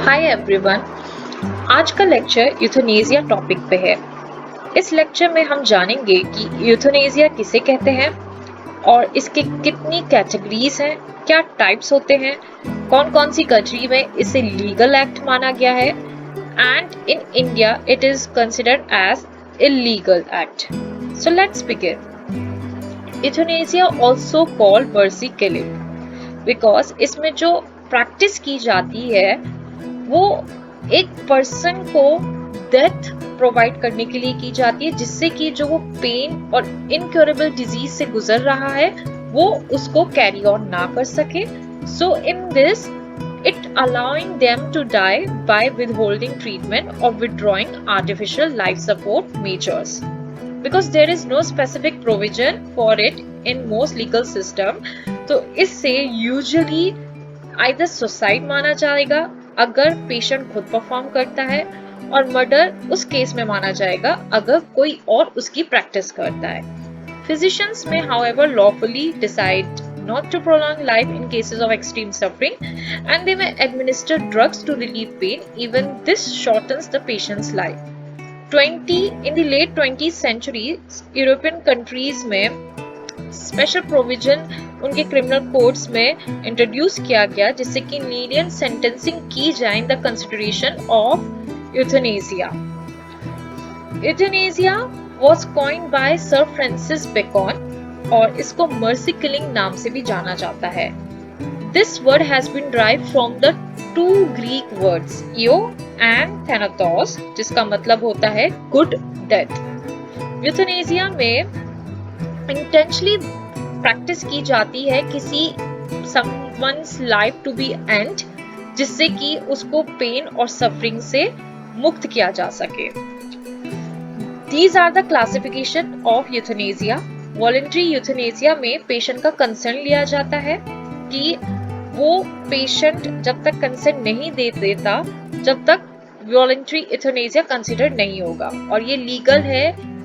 Hi everyone. आज का lecture euthanasia topic पे है। इस लेक्चर में हम जानेंगे कि यूथनेसिया किसे कहते हैं और इसके कितनी कैटेगरीज हैं, क्या टाइप्स होते हैं, कौन कौन सी कंट्री में इसे लीगल एक्ट माना गया है and in India it is considered as illegal act. So let's begin. Euthanasia also called mercy killing because इसमें जो प्रैक्टिस की जाती है वो एक पर्सन को डेथ प्रोवाइड करने के लिए की जाती है, जिससे कि जो वो पेन और इनक्योरेबल डिजीज से गुजर रहा है वो उसको कैरी ऑन ना कर सके। So in this it allowing them to die by withholding treatment or withdrawing artificial life support measures because there is no specific provision for it in most legal system। तो इससे usually either suicide माना जाएगा अगर patient खुद perform करता है, और murder उस केस में माना जाएगा अगर कोई और उसकी प्रैक्टिस करता है। Physicians may however lawfully decide not to prolong life in cases of extreme suffering and they may administer drugs to relieve pain. Even this shortens the patient's life. In the late 20th century, European countries में special provision उनके criminal codes में introduce किया गया जिससे कि lenient sentencing की जाए in the consideration of euthanasia. Euthanasia was coined by sir Francis Bacon और इसको मर्सी किलिंग नाम से भी जाना जाता है। This word has been derived from the two Greek words eu and thanatos, जिसका मतलब होता है गुड डेथ। यूथनेसिया में इंटेंशनली प्रैक्टिस की जाती है किसी someone's life to be end, जिससे कि उसको पेन और सफरिंग से मुक्त किया जा सके। These are the classification of euthanasia। Voluntary euthanasia में पेशेंट का कंसर्न लिया जाता है कि वो पेशेंट जब तक कंसर्न नहीं दे देता जब तक वॉलंटरी यूथनेसिया कंसिडर नहीं होगा, और ये लीगल है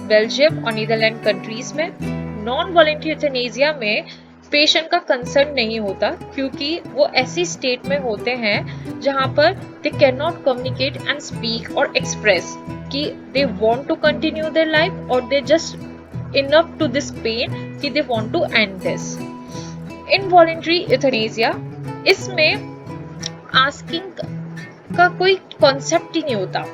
बेल्जियम और नीदरलैंड कंट्रीज में। नॉन वॉलंटरी यूथनेसिया में पेशेंट का कंसर्न नहीं होता क्योंकि वो ऐसी स्टेट में होते हैं जहां पर they can not communicate and speak और एक्सप्रेस कि they want to continue their life और they just enough to this pain कि they want to end this. Involuntary euthanasia, इसमें आस्किंग का कोई कॉन्सेप्ट ही नहीं होता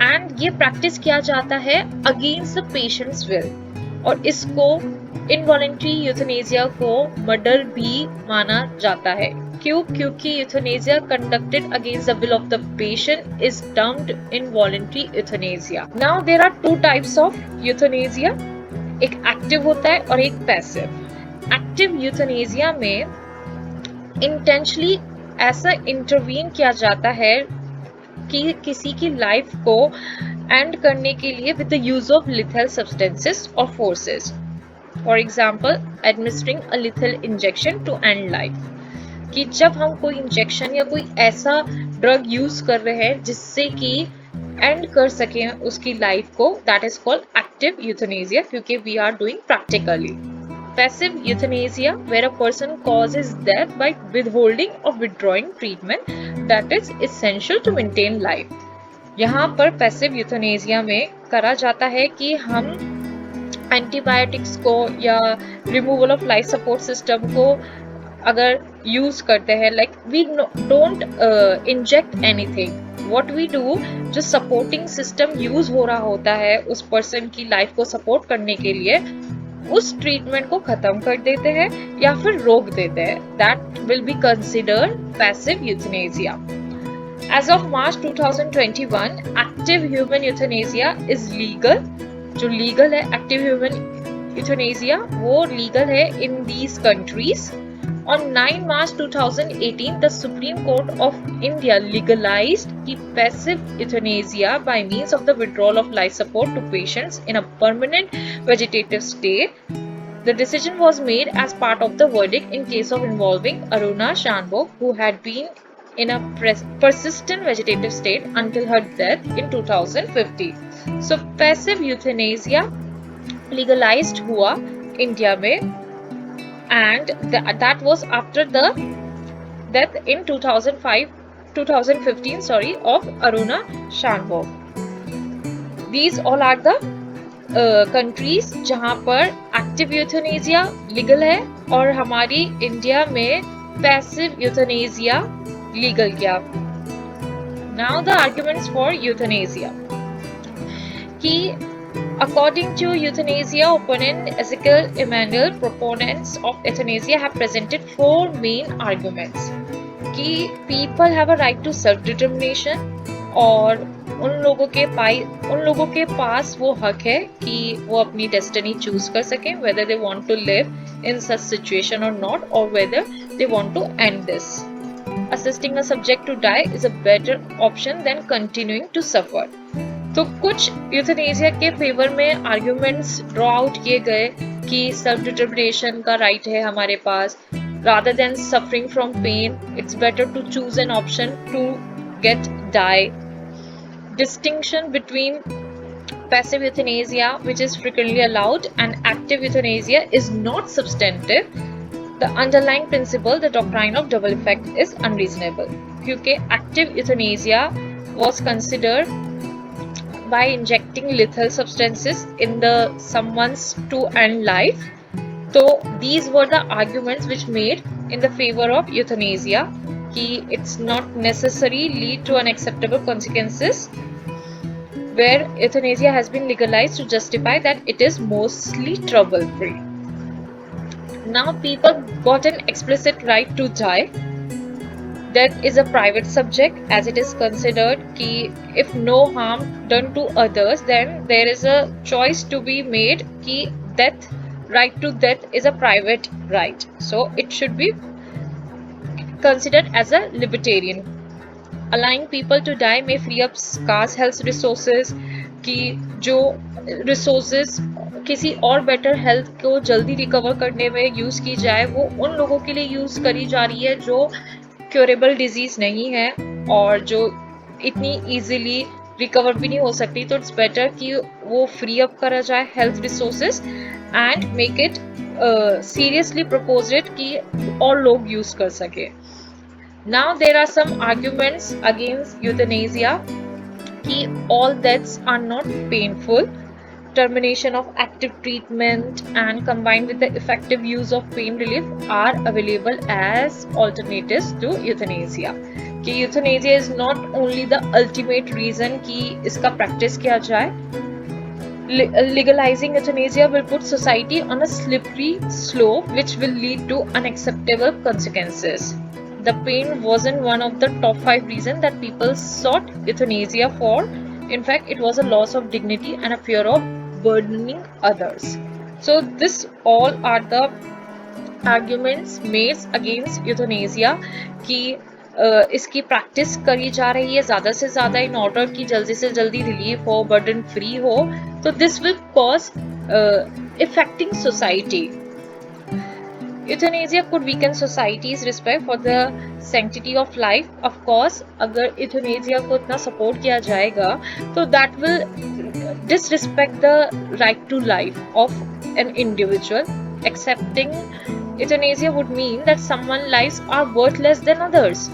एंड ये प्रैक्टिस किया जाता है अगेंस्ट द पेशेंट्स विल, और इसको इनवॉलंटरी यूथनेसिया को मर्डर भी माना जाता है। क्यों? क्योंकि euthanasia conducted against the will of the patient is termed involuntary euthanasia. Now there are two types of euthanasia, एक एक्टिव होता है और एक पैसिव। एक्टिव यूथनेसिया में इंटेंशनली ऐसा इंटरवीन किया जाता है कि किसी की लाइफ को एंड करने के लिए with the use of lethal substances और forces. For example administering a lethal injection to end life, कि जब हम कोई इंजेक्शन या कोई ऐसा ड्रग यूज कर रहे हैं जिससे कि एंड कर सके उसकी लाइफ को, that is called active euthanasia क्योंकि we are doing practically. Passive euthanasia, where a person causes death by withholding or withdrawing treatment that is essential to maintain life। यहाँ पर पैसिव यूथनेसिया में करा जाता है कि हम एंटीबायोटिक्स को या removal of life support system को अगर यूज करते हैं, like we don't inject anything, what we do, जो सपोर्टिंग सिस्टम यूज हो रहा होता है उस पर्सन की लाइफ को सपोर्ट करने के लिए, उस ट्रीटमेंट को खत्म कर देते हैं या फिर रोक देते हैं। That will be considered passive euthanasia. As of March 2021 active human euthanasia is legal. जो लीगल है एक्टिव ह्यूमन यूथनेसिया वो लीगल है in these countries. On 9 March 2018, the Supreme Court of India legalized the passive euthanasia by means of the withdrawal of life support to patients in a permanent vegetative state. The decision was made as part of the verdict in case of involving Aruna Shanbhog, who had been in a persistent vegetative state until her death in 2015. So, passive euthanasia legalized हुआ India में, and that was after the death in 2005 2015 of Aruna Shanbhog. These all are the countries जहां पर active euthanasia legal है और हमारी India में passive euthanasia legal किया. Now the arguments for euthanasia कि according to euthanasia opponent Ezekiel Emanuel, proponents of euthanasia have presented four main arguments कि people have a right to self determination और उन लोगों के पास वो हक है कि वो अपनी डेस्टिनी चूज कर सकें, whether they want to live in such situation or not, or whether they want to end this. Assisting a subject to die is a better option than continuing to suffer. तो कुछ euthanasia के favour में arguments draw out किए गए कि self determination का right है हमारे पास, rather than suffering from pain, it's better to choose an option to get die. Distinction between passive euthanasia, which is frequently allowed, and active euthanasia is not substantive. The underlying principle, the doctrine of double effect, is unreasonable. क्योंकि active euthanasia was considered by injecting lethal substances in someone's to end life. So these were the arguments which made in the favor of euthanasia कि it's not necessary lead to unacceptable consequences, where euthanasia has been legalized to justify that it is mostly trouble-free. Now people got an explicit right to die. Death is a private subject as it is considered कि if no harm done to others, then there is a choice to be made कि right to death is a private right. So it should be considered as a libertarian. Allowing people to die may free up scarce health resources कि जो resources किसी और better health को जल्दी recover करने में use की जाए वो उन लोगों के लिए यूज करी जा रही है जो क्योरेबल डिजीज नहीं है और जो इतनी इजीली रिकवर भी नहीं हो सकती. तो इट्स बेटर कि वो फ्री अप करा जाए health resources and make it seriously proposed कि और लोग यूज कर सके. Now there are some arguments against euthanasia कि all deaths are not painful. Termination of active treatment and combined with the effective use of pain relief are available as alternatives to euthanasia. कि euthanasia is not only the ultimate reason कि इसका practice किया जाए. Legalizing euthanasia will put society on a slippery slope which will lead to unacceptable consequences. The pain wasn't one of the top 5 reasons that people sought euthanasia for. In fact, it was a loss of dignity and a fear of burdening others. So this all are the arguments made against euthanasia कि इसकी practice करी जा रही है ज़्यादा से ज़्यादा in order की जल्दी से जल्दी रिलीफ हो, बर्डन फ्री हो. तो this will cause affecting society. Euthanasia could weaken society's respect for the sanctity of life. Of course, अगर euthanasia को इतना support किया जाएगा, तो that will disrespect the right to life of an individual. Accepting euthanasia would mean that someone's lives are worth less than others.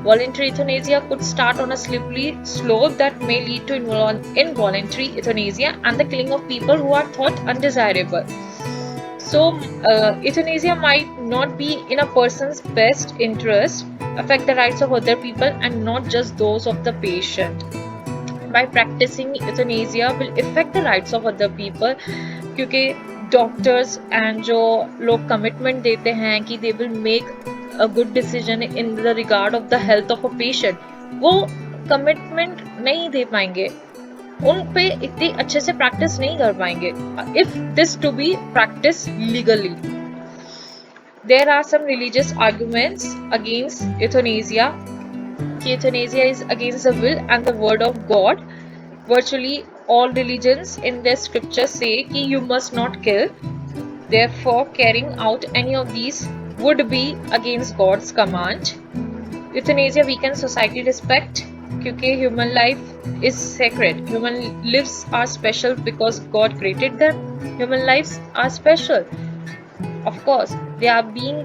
Voluntary euthanasia could start on a slippery slope that may lead to involuntary euthanasia and the killing of people who are thought undesirable. So, euthanasia might not be in a person's best interest, affect the rights of other people and not just those of the patient. By practicing euthanasia will affect the rights of other people क्योंकि doctors and जो लोग commitment देते हैं कि they will make a good decision in the regard of the health of a patient, वो commitment नहीं दे पाएंगे, उन पे इतनी अच्छे से प्रैक्टिस नहीं कर पाएंगे if this to be practiced legally. There are some religious arguments against euthanasia. Euthanasia is against the will and the word of God. Virtually all religions in their scriptures say कि you must not kill. Therefore, carrying out any of these would be against God's command. Euthanasia weakens society respect क्योंकि human life is sacred. Human lives are special because God created them. Human lives are special. Of course, they are being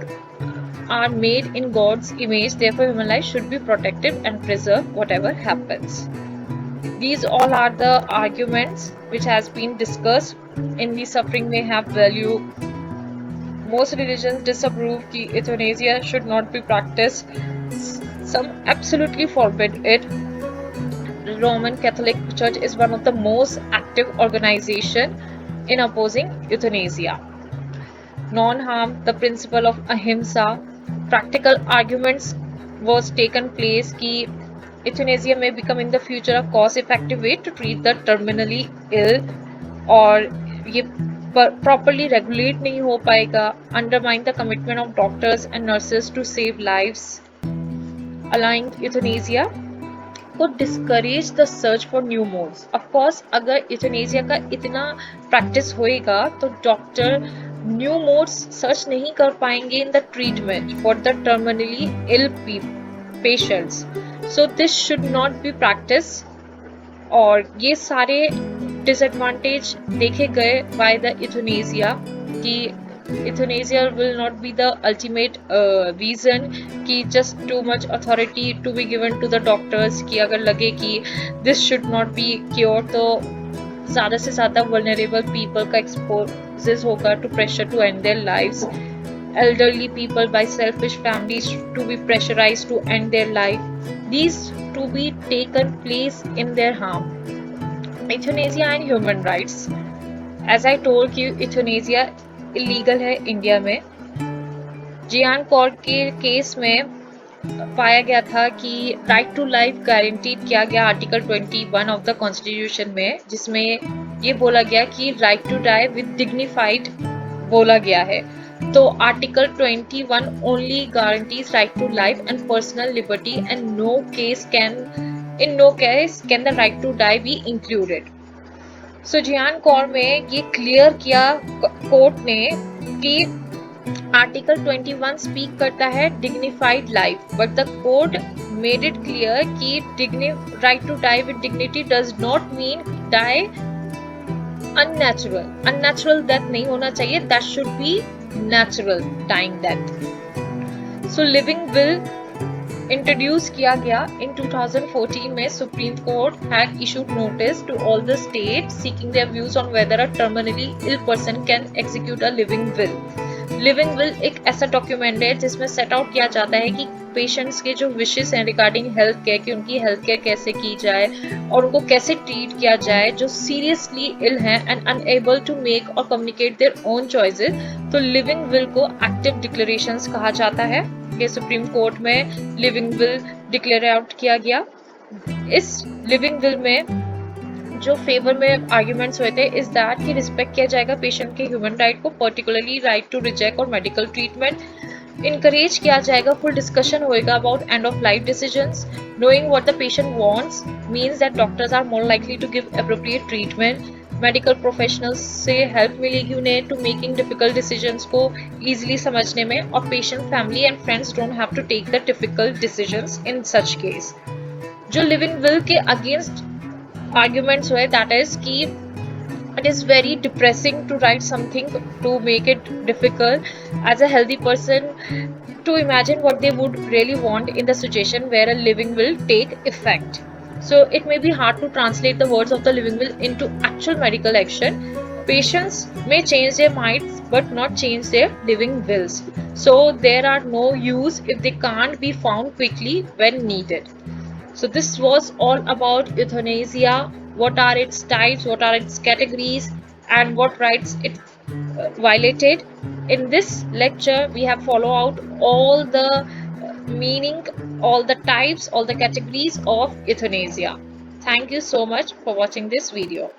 are made in God's image, therefore human life should be protected and preserved whatever happens. These all are the arguments which has been discussed in the suffering may have value. Most religions disapprove that euthanasia should not be practiced. Some absolutely forbid it. The Roman Catholic Church is one of the most active organization in opposing euthanasia. Non-harm, the principle of ahimsa, practical arguments was taken place कि euthanasia may become in the future a cost-effective way to treat the terminally ill और ये properly regulate नहीं हो पाएगा, undermine the commitment of doctors and nurses to save lives. Allowing euthanasia could discourage the search for new modes. Of course, अगर euthanasia का इतना practice होएगा तो डॉक्टर new modes search नहीं कर पाएंगे in the treatment for the terminally ill patients. So this should not be practiced. और ये सारे disadvantage देखे गए by the euthanasia कि euthanasia will not be the ultimate reason कि just too much authority to be given to the doctors कि अगर लगे कि this should not be cured तो ज़्यादा से ज़्यादा vulnerable people का exposes होगा to pressure to end their lives. Elderly people by selfish families to be pressurized to end their life. These to be taken place in their harm. Euthanasia and human rights. As I told you, euthanasia illegal है India में. जियान cord के case में पाया गया था कि right to life guaranteed किया गया आर्टिकल 21 ऑफ द कॉन्स्टिट्यूशन में, जिसमें ये बोला गया कि right to die with dignified बोला गया है. तो article 21 only guarantees right to life and personal liberty and in no case can the right to die be included. So Gian Kaur में ये क्लियर किया कोर्ट ने कि आर्टिकल 21 स्पीक करता है dignified life, but the court made it clear कि right to die with dignity does not mean die unnatural death नहीं होना चाहिए, that should be natural dying death. So living will introduce किया गया in 2014 में. Supreme court had issued notice to all the state seeking their views on whether a terminally ill person can execute a living will. Living will एक ऐसा document है जिसमें set out किया जाता है कि पेशेंट्स के जो विशेस हैं रिगार्डिंग हेल्थ केयर कि उनकी हेल्थ केयर कैसे की जाए और उनको कैसे ट्रीट किया जाए जो सीरियसली इल हैं एंड अनएबल टू मेक और कम्युनिकेट देयर ओन चॉइसेस. तो लिविंग विल को एक्टिव डिक्लेरेशंस कहा जाता है. ये सुप्रीम कोर्ट में लिविंग विल डिक्लेयर आउट किया गया. इस लिविंग विल में जो फेवर में आर्ग्यूमेंट्स हुए थे इज दैट कि रिस्पेक्ट किया जाएगा पेशेंट के ह्यूमन राइट को, पर्टिकुलरली राइट टू रिजेक्ट और मेडिकल ट्रीटमेंट. इनकरेज किया जाएगा, फुल डिस्कशन होएगा about end of life decisions. Knowing what the patient wants means that doctors are more likely to give appropriate treatment. Medical professionals से help मिलेगी उन्हें to making difficult decisions को easily समझने में, और patient family and friends don't have to take the difficult decisions in such case. जो living will के against arguments हुए that is कि it is very depressing to write something to make it difficult as a healthy person to imagine what they would really want in the situation where a living will take effect. So it may be hard to translate the words of the living will into actual medical action. Patients may change their minds but not change their living wills. So there are no use if they can't be found quickly when needed. So this was all about euthanasia, what are its types, what are its categories, and what rights it violated. In this lecture, we have followed out all the meaning, all the types, all the categories of euthanasia. Thank you so much for watching this video.